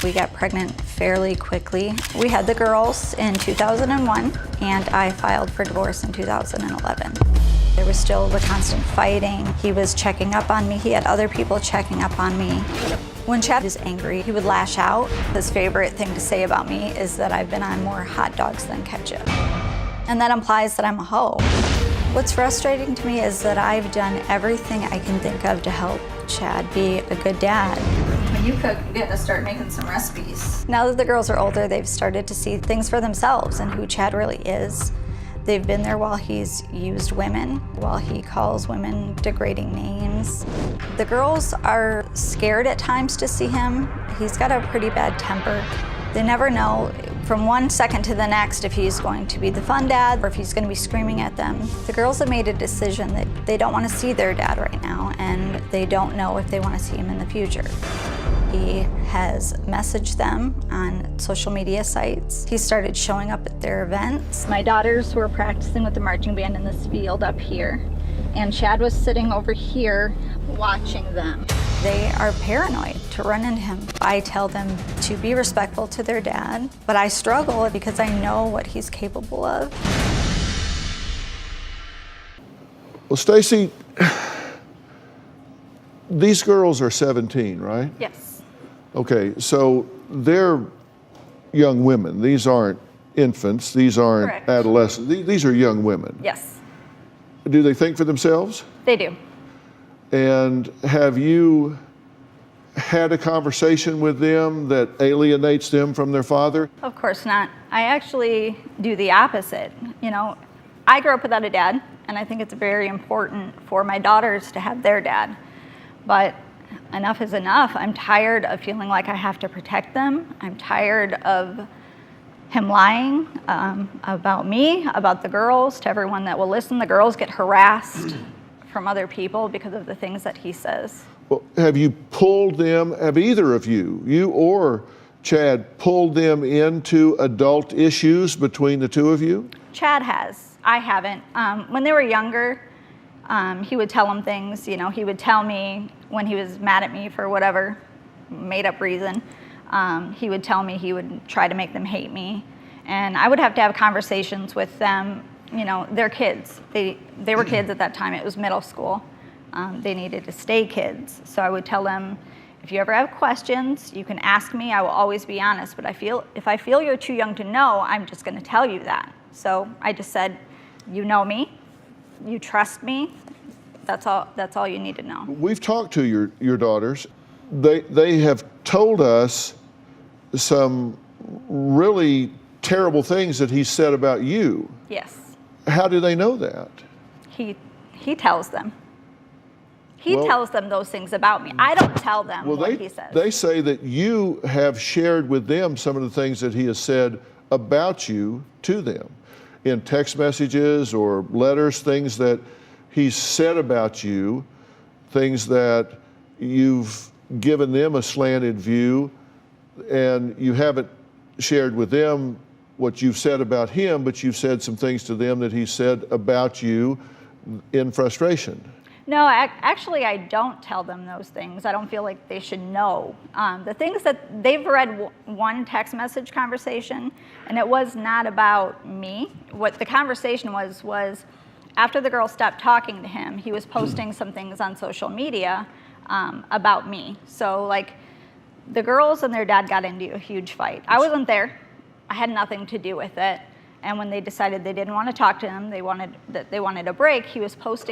We got pregnant fairly quickly. We had the girls in 2001, and I filed for divorce in 2011. There was still the constant fighting. He was checking up on me. He had other people checking up on me. When Chad was angry, he would lash out. His favorite thing to say about me is that I've been on more hot dogs than ketchup. And that implies that I'm a hoe. What's frustrating to me is that I've done everything I can think of to help Chad be a good dad. When you cook, you get to start making some recipes. Now that the girls are older, they've started to see things for themselves and who Chad really is. They've been there while he's used women, while he calls women degrading names. The girls are scared at times to see him. He's got a pretty bad temper. They never know from one second to the next if he's going to be the fun dad or if he's going to be screaming at them. The girls have made a decision that they don't want to see their dad right now, and they don't know if they want to see him in the future. He has messaged them on social media sites. He started showing up at their events. My daughters were practicing with the marching band in this field up here, and Chad was sitting over here watching them. They are paranoid to run into him. I tell them to be respectful to their dad, but I struggle because I know what he's capable of. Well, Stacy, these girls are 17, right? Yes. Okay, so they're young women. These aren't infants. These aren't Correct. adolescents. These are young women. Yes. Do they think for themselves? They do. And have you had a conversation with them that alienates them from their father? Of course not. I actually do the opposite. You know, I grew up without a dad, and I think it's very important for my daughters to have their dad. But enough is enough. I'm tired of feeling like I have to protect them. I'm tired of him lying about me, about the girls, to everyone that will listen. The girls get harassed from other people because of the things that he says. Well, have you pulled them, have either of you or Chad, pulled them into adult issues between the two of you? Chad has. I haven't. When they were younger, he would tell them things. You know, he would tell me when he was mad at me for whatever made-up reason. He would tell me he would try to make them hate me, and I would have to have conversations with them. You know, they're kids. They were kids at that time. It was middle school. They needed to stay kids. So I would tell them, if you ever have questions, you can ask me. I will always be honest. But if I feel you're too young to know, I'm just going to tell you that. So I just said, you know me, you trust me. That's all you need to know. We've talked to your daughters. They have told us some really terrible things that he said about you. Yes. How do they know that? He tells them. He tells them those things about me. I don't tell them what he says. They say that you have shared with them some of the things that he has said about you to them in text messages or letters, things that he's said about you, things that you've given them a slanted view, and you haven't shared with them what you've said about him, but you've said some things to them that he said about you in frustration. No, actually, I don't tell them those things. I don't feel like they should know. The things that they've read one text message conversation, and it was not about me. What the conversation was after the girl stopped talking to him, he was posting some things on social media about me. So, like, the girls and their dad got into a huge fight. I wasn't there. I had nothing to do with it. And when they decided they didn't want to talk to him, they wanted a break, he was posting